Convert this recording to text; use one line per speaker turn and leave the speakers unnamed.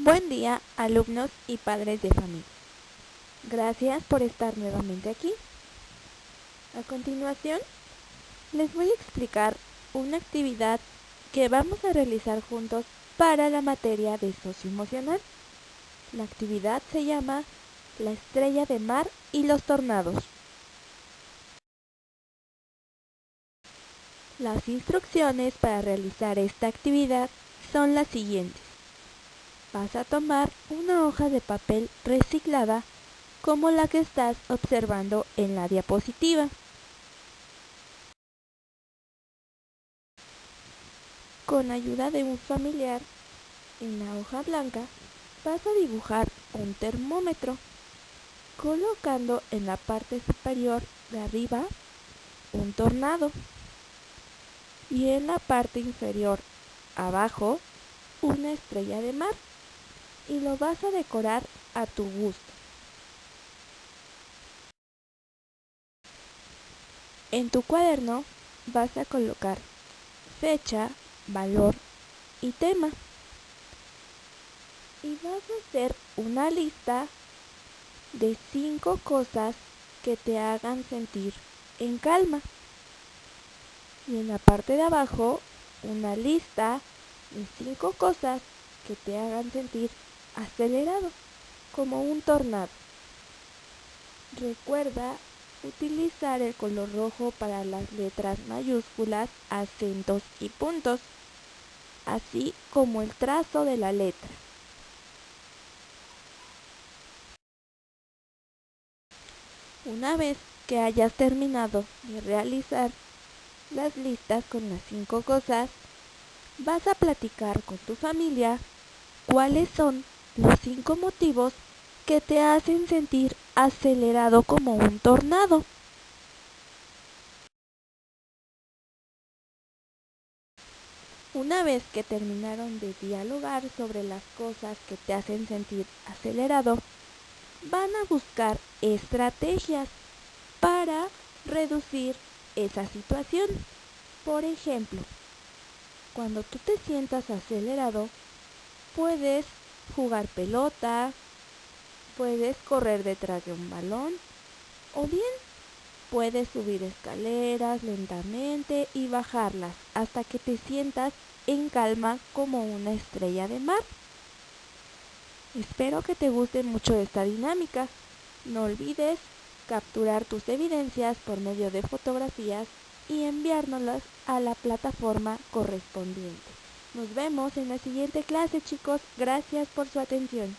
Buen día, alumnos y padres de familia. Gracias por estar nuevamente aquí. A continuación, les voy a explicar una actividad que vamos a realizar juntos para la materia de socioemocional. La actividad se llama La estrella de mar y los tornados. Las instrucciones para realizar esta actividad son las siguientes. Vas a tomar una hoja de papel reciclada como la que estás observando en la diapositiva. Con ayuda de un familiar, en la hoja blanca vas a dibujar un termómetro, colocando en la parte superior de arriba un tornado y en la parte inferior abajo una estrella de mar, y lo vas a decorar a tu gusto. En tu cuaderno vas a colocar fecha, valor y tema, y vas a hacer una lista de 5 cosas que te hagan sentir en calma, y en la parte de abajo una lista de 5 cosas que te hagan sentir acelerado, como un tornado. Recuerda utilizar el color rojo para las letras mayúsculas, acentos y puntos, así como el trazo de la letra. Una vez que hayas terminado de realizar las listas con las 5 cosas, vas a platicar con tu familia cuáles son los 5 motivos que te hacen sentir acelerado como un tornado. Una vez que terminaron de dialogar sobre las cosas que te hacen sentir acelerado, van a buscar estrategias para reducir esa situación. Por ejemplo, cuando tú te sientas acelerado, puedes jugar pelota, puedes correr detrás de un balón, o bien puedes subir escaleras lentamente y bajarlas hasta que te sientas en calma como una estrella de mar. Espero que te guste mucho esta dinámica. No olvides capturar tus evidencias por medio de fotografías y enviárnoslas a la plataforma correspondiente. Nos vemos en la siguiente clase, chicos. Gracias por su atención.